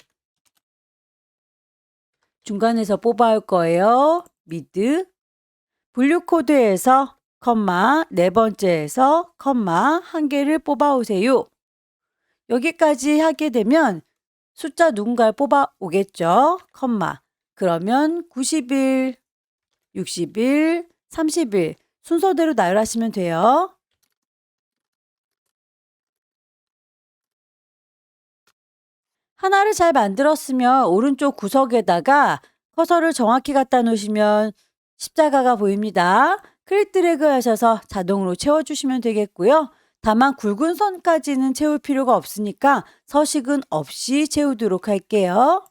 중간에서 뽑아올 거예요. mid 분류 코드에서 컴마 네 번째에서 컴마 한 개를 뽑아오세요. 여기까지 하게 되면 숫자 누군가를 뽑아오겠죠. 컴마 그러면 91, 61, 31 순서대로 나열하시면 돼요. 하나를 잘 만들었으면 오른쪽 구석에다가 커서를 정확히 갖다 놓으시면 십자가가 보입니다. 클릭 드래그 하셔서 자동으로 채워주시면 되겠고요. 다만 굵은 선까지는 채울 필요가 없으니까 서식은 없이 채우도록 할게요.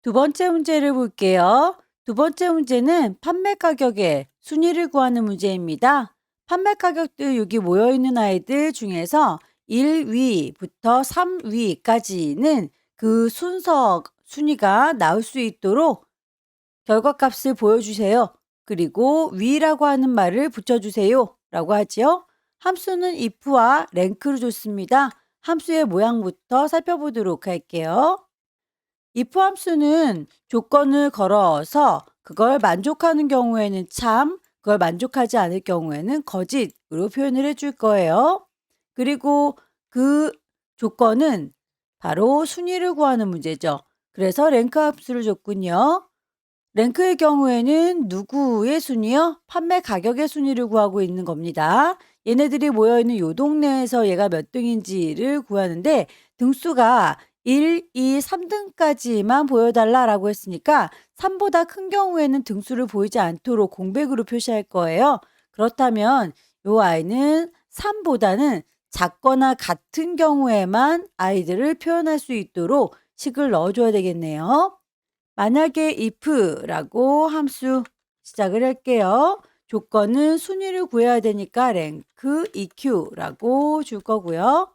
두 번째 문제를 볼게요. 두 번째 문제는 판매 가격의 순위를 구하는 문제입니다. 판매 가격들 여기 모여있는 아이들 중에서 1위부터 3위까지는 그 순서 순위가 나올 수 있도록 결과값을 보여주세요. 그리고 위라고 하는 말을 붙여주세요. 라고 하지요. 함수는 if와 랭크를 줬습니다. 함수의 모양부터 살펴보도록 할게요. if 함수는 조건을 걸어서 그걸 만족하는 경우에는 참, 그걸 만족하지 않을 경우에는 거짓으로 표현을 해줄 거예요. 그리고 그 조건은 바로 순위를 구하는 문제죠. 그래서 랭크 함수를 줬군요. 랭크의 경우에는 누구의 순위요? 판매 가격의 순위를 구하고 있는 겁니다. 얘네들이 모여있는 요 동네에서 얘가 몇 등인지를 구하는데 등수가 1, 2, 3등까지만 보여달라라고 했으니까 3보다 큰 경우에는 등수를 보이지 않도록 공백으로 표시할 거예요. 그렇다면 요 아이는 3보다는 작거나 같은 경우에만 아이들을 표현할 수 있도록 식을 넣어줘야 되겠네요. 만약에 if라고 함수 시작을 할게요. 조건은 순위를 구해야 되니까 랭크 eq라고 줄 거고요.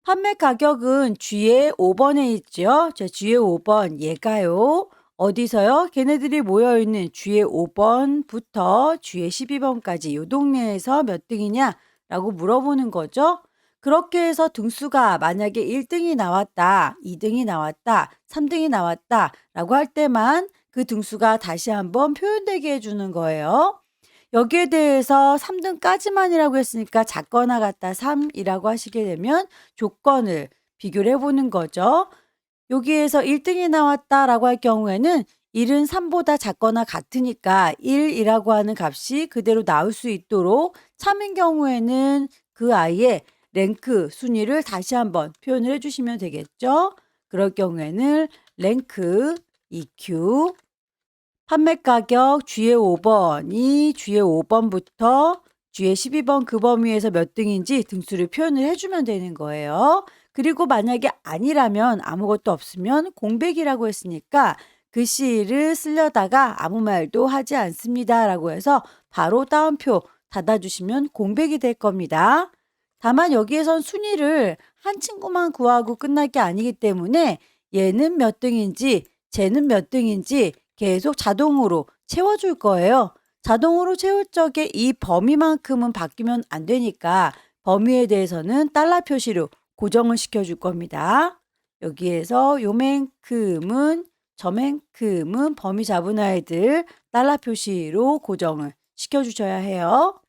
판매 가격은 G의 5번에 있죠. 자, G의 5번 얘가요. 어디서요? 걔네들이 모여있는 G의 5번부터 G의 12번까지 이 동네에서 몇 등이냐? 라고 물어보는 거죠. 그렇게 해서 등수가 만약에 1등이 나왔다, 2등이 나왔다, 3등이 나왔다 라고 할 때만 그 등수가 다시 한번 표현되게 해주는 거예요. 여기에 대해서 3등까지만이라고 했으니까 작거나 같다 3이라고 하시게 되면 조건을 비교를 해보는 거죠. 여기에서 1등이 나왔다라고 할 경우에는 1은 3보다 작거나 같으니까 1이라고 하는 값이 그대로 나올 수 있도록 참인 경우에는 그 아이의 랭크 순위를 다시 한번 표현을 해주시면 되겠죠. 그럴 경우에는 랭크 EQ 판매 가격 G의 5번이 G의 5번부터 뒤에 12번 그 범위에서 몇 등인지 등수를 표현을 해주면 되는 거예요. 그리고 만약에 아니라면 아무것도 없으면 공백이라고 했으니까 글씨를 쓰려다가 아무 말도 하지 않습니다라고 해서 바로 따옴표 닫아주시면 공백이 될 겁니다. 다만 여기에선 순위를 한 친구만 구하고 끝날 게 아니기 때문에 얘는 몇 등인지 쟤는 몇 등인지 계속 자동으로 채워줄 거예요. 자동으로 채울 적에 이 범위만큼은 바뀌면 안 되니까 범위에 대해서는 달러 표시로 고정을 시켜줄 겁니다. 여기에서 요만큼은 저만큼은 범위 잡은 아이들 달러 표시로 고정을 시켜주셔야 해요.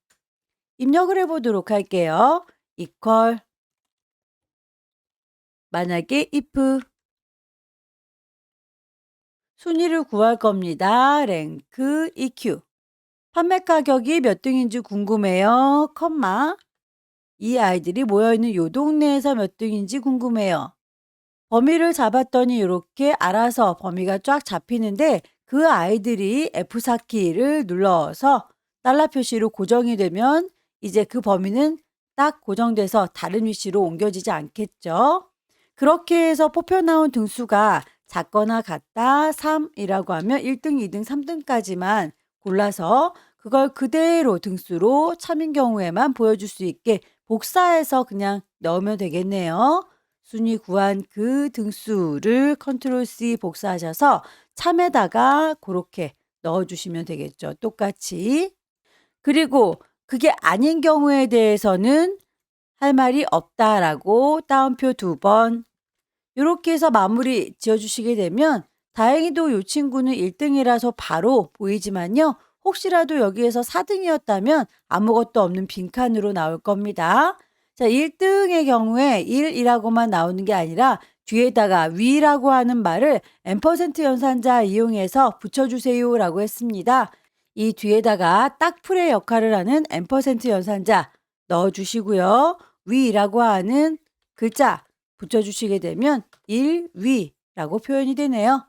입력을 해보도록 할게요. equal 만약에 if 순위를 구할 겁니다. 랭크 EQ 판매 가격이 몇 등인지 궁금해요. 컴마 이 아이들이 모여있는 요 동네에서 몇 등인지 궁금해요. 범위를 잡았더니 이렇게 알아서 범위가 쫙 잡히는데 그 아이들이 F4키를 눌러서 달러 표시로 고정이 되면 이제 그 범위는 딱 고정돼서 다른 위치로 옮겨지지 않겠죠. 그렇게 해서 뽑혀 나온 등수가 작거나 같다 3이라고 하면 1등, 2등, 3등까지만 골라서 그걸 그대로 등수로 참인 경우에만 보여줄 수 있게 복사해서 그냥 넣으면 되겠네요. 순위 구한 그 등수를 컨트롤 C 복사하셔서 참에다가 그렇게 넣어주시면 되겠죠. 똑같이. 그리고 그게 아닌 경우에 대해서는 할 말이 없다라고 따옴표 2번 이렇게 해서 마무리 지어주시게 되면 다행히도 이 친구는 1등이라서 바로 보이지만요. 혹시라도 여기에서 4등이었다면 아무것도 없는 빈칸으로 나올 겁니다. 자, 1등의 경우에 1이라고만 나오는 게 아니라 뒤에다가 위라고 하는 말을 앰퍼센트 연산자 이용해서 붙여주세요 라고 했습니다. 이 뒤에다가 딱풀의 역할을 하는 앰퍼센트 연산자 넣어주시고요. 위라고 하는 글자 붙여주시게 되면 1위라고 표현이 되네요.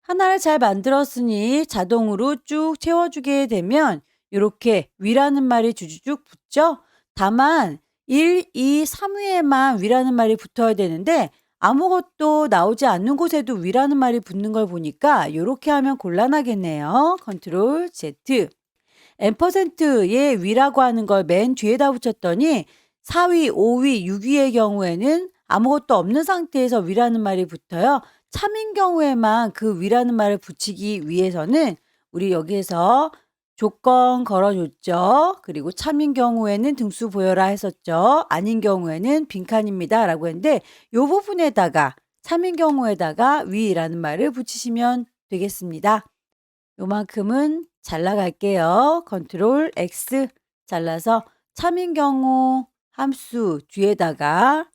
하나를 잘 만들었으니 자동으로 쭉 채워주게 되면 이렇게 위라는 말이 주주쭉 붙죠. 다만 1, 2, 3위에만 위라는 말이 붙어야 되는데 아무것도 나오지 않는 곳에도 위라는 말이 붙는 걸 보니까 이렇게 하면 곤란하겠네요. 컨트롤 Z 앰퍼센트의 위라고 하는 걸 맨 뒤에다 붙였더니 4위, 5위, 6위의 경우에는 아무것도 없는 상태에서 위라는 말이 붙어요. 참인 경우에만 그 위라는 말을 붙이기 위해서는 우리 여기에서 조건 걸어줬죠. 그리고 참인 경우에는 등수 보여라 했었죠. 아닌 경우에는 빈칸입니다. 라고 했는데 이 부분에다가 참인 경우에다가 위라는 말을 붙이시면 되겠습니다. 요만큼은 잘라갈게요. 컨트롤 X 잘라서 참인 경우 함수 뒤에다가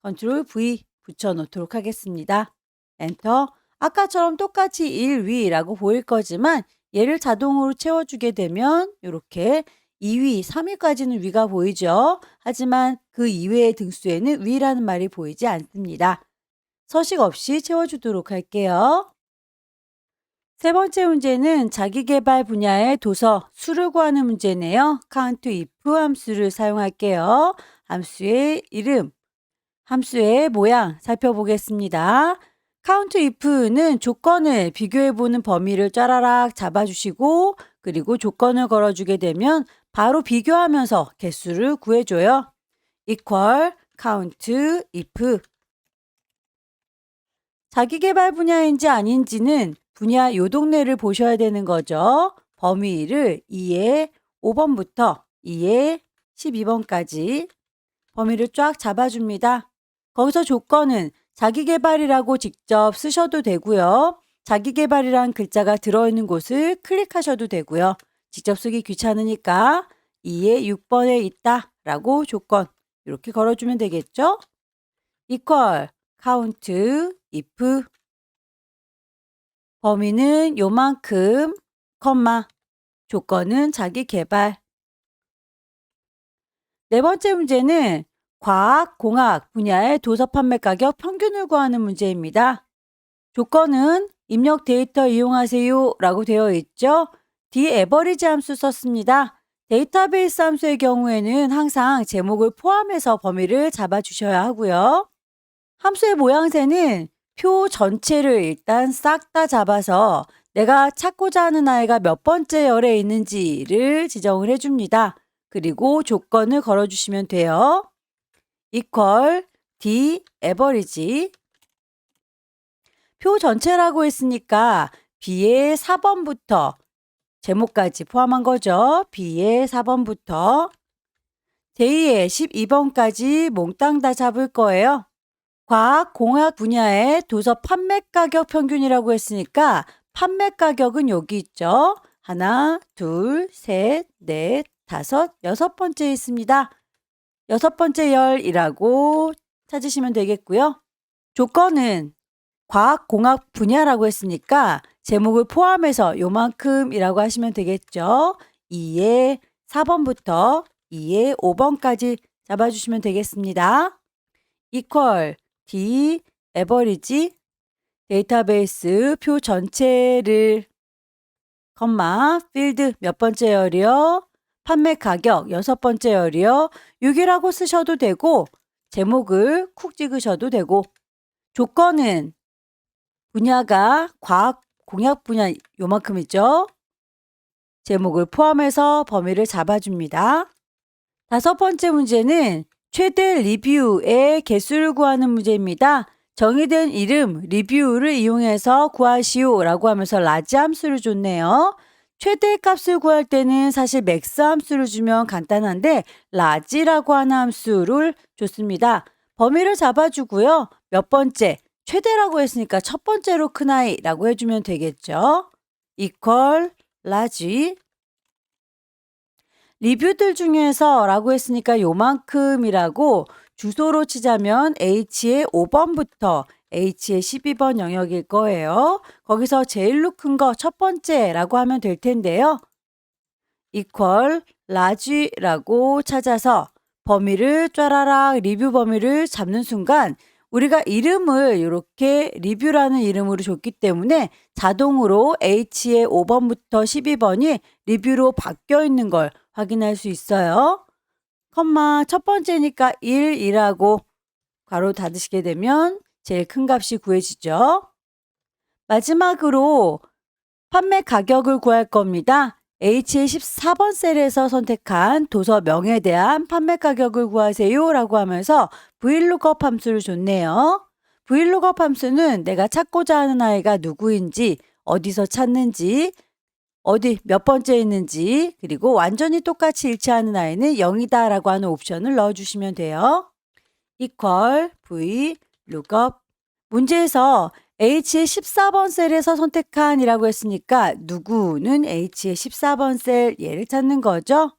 컨트롤 V 붙여놓도록 하겠습니다. 엔터. 아까처럼 똑같이 1위라고 보일 거지만 얘를 자동으로 채워주게 되면 이렇게 2위, 3위까지는 위가 보이죠. 하지만 그 이외의 등수에는 위라는 말이 보이지 않습니다. 서식 없이 채워주도록 할게요. 세 번째 문제는 자기계발 분야의 도서 수를 구하는 문제네요. count if 함수를 사용할게요. 함수의 이름, 함수의 모양 살펴보겠습니다. count if는 조건을 비교해보는 범위를 짜라락 잡아주시고 그리고 조건을 걸어주게 되면 바로 비교하면서 개수를 구해줘요. equal count if 자기계발 분야인지 아닌지는 분야 요 동네를 보셔야 되는 거죠. 범위를 2에 5번부터 2에 12번까지 범위를 쫙 잡아줍니다. 거기서 조건은 자기계발이라고 직접 쓰셔도 되고요. 자기계발이란 글자가 들어있는 곳을 클릭하셔도 되고요. 직접 쓰기 귀찮으니까 2에 6번에 있다 라고 조건 이렇게 걸어주면 되겠죠. equal count if 범위는 요만큼, 컴마, 조건은 자기계발. 네 번째 문제는 과학, 공학 분야의 도서 판매 가격 평균을 구하는 문제입니다. 조건은 입력 데이터 이용하세요 라고 되어 있죠. 뒤에 에버리지 함수 썼습니다. 데이터베이스 함수의 경우에는 항상 제목을 포함해서 범위를 잡아주셔야 하고요. 함수의 모양새는 표 전체를 일단 싹 다 잡아서 내가 찾고자 하는 아이가 몇 번째 열에 있는지를 지정을 해줍니다. 그리고 조건을 걸어주시면 돼요. equal d average 표 전체라고 했으니까 B의 4번부터 제목까지 포함한 거죠. B의 4번부터 데이의 12번까지 몽땅 다 잡을 거예요. 과학 공학 분야의 도서 판매 가격 평균이라고 했으니까 판매 가격은 여기 있죠. 하나, 둘, 셋, 넷, 다섯, 여섯 번째 있습니다. 여섯 번째 열이라고 찾으시면 되겠고요. 조건은 과학 공학 분야라고 했으니까 제목을 포함해서 요만큼이라고 하시면 되겠죠. 2의 4번부터 2의 5번까지 잡아주시면 되겠습니다. equal D average 데이터베이스 표 전체를 컴마 필드 몇 번째 열이요? 판매 가격 여섯 번째 열이요? 6이라고 쓰셔도 되고 제목을 쿡 찍으셔도 되고 조건은 분야가 과학 공학 분야 요만큼이죠. 제목을 포함해서 범위를 잡아줍니다. 다섯 번째 문제는 최대 리뷰의 개수를 구하는 문제입니다. 정의된 이름 리뷰를 이용해서 구하시오 라고 하면서 라지 함수를 줬네요. 최대 값을 구할 때는 사실 맥스 함수를 주면 간단한데 라지라고 하는 함수를 줬습니다. 범위를 잡아주고요. 몇 번째 최대라고 했으니까 첫 번째로 큰 아이라고 해주면 되겠죠. equal 라지 리뷰들 중에서 라고 했으니까 요만큼이라고 주소로 치자면 H의 5번부터 H의 12번 영역일 거예요. 거기서 제일로 큰 거 첫 번째라고 하면 될 텐데요. equal large라고 찾아서 범위를 쫘라락 리뷰 범위를 잡는 순간 우리가 이름을 이렇게 리뷰라는 이름으로 줬기 때문에 자동으로 H의 5번부터 12번이 리뷰로 바뀌어 있는 걸 확인할 수 있어요. 컴마 첫 번째니까 1이라고 괄호 닫으시게 되면 제일 큰 값이 구해지죠. 마지막으로 판매 가격을 구할 겁니다. H의 14번 셀에서 선택한 도서명에 대한 판매 가격을 구하세요 라고 하면서 VLOOKUP 함수를 줬네요. VLOOKUP 함수는 내가 찾고자 하는 아이가 누구인지, 어디서 찾는지, 어디 몇 번째 있는지, 그리고 완전히 똑같이 일치하는 아이는 0이다 라고 하는 옵션을 넣어주시면 돼요. equal VLOOKUP 문제에서 H의 14번 셀에서 선택한 이라고 했으니까 누구는 H의 14번 셀 얘를 찾는 거죠.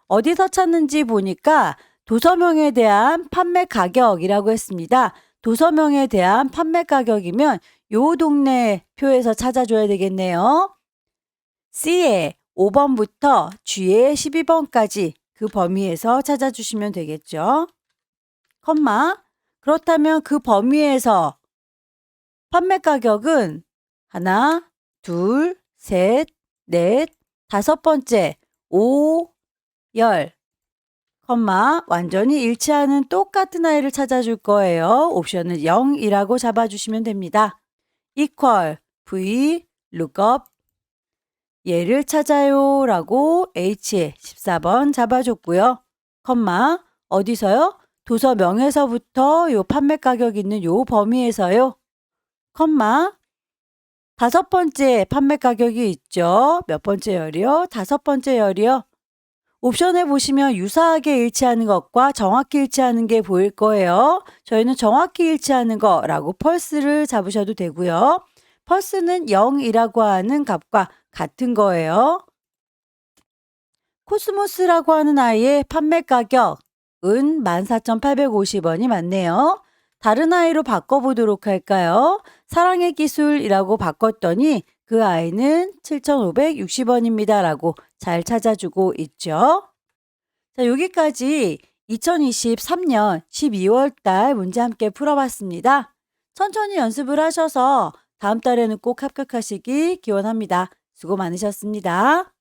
어디서 찾는지 보니까 도서명에 대한 판매 가격이라고 했습니다. 도서명에 대한 판매 가격이면 요 동네 표에서 찾아줘야 되겠네요. C의 5번부터 G의 12번까지 그 범위에서 찾아주시면 되겠죠. 컴마 그렇다면 그 범위에서 판매 가격은 하나, 둘, 셋, 넷, 다섯 번째, 5, 10, 컴마 완전히 일치하는 똑같은 아이를 찾아줄 거예요. 옵션은 0이라고 잡아주시면 됩니다. equal v lookup 얘를 찾아요 라고 H의 14번 잡아줬고요. 컴마 어디서요? 도서명에서부터 요 판매 가격 있는 요 범위에서요. 컴마 다섯 번째 판매 가격이 있죠. 몇 번째 열이요? 다섯 번째 열이요. 옵션에 보시면 유사하게 일치하는 것과 정확히 일치하는 게 보일 거예요. 저희는 정확히 일치하는 거라고 펄스를 잡으셔도 되고요. 펄스는 0이라고 하는 값과 같은 거예요. 코스모스라고 하는 아이의 판매 가격은 14,850원이 맞네요. 다른 아이로 바꿔보도록 할까요? 사랑의 기술이라고 바꿨더니 그 아이는 7,560원입니다. 라고 잘 찾아주고 있죠. 자, 여기까지 2023년 12월 달 문제 함께 풀어봤습니다. 천천히 연습을 하셔서 다음 달에는 꼭 합격하시기 기원합니다. 수고 많으셨습니다.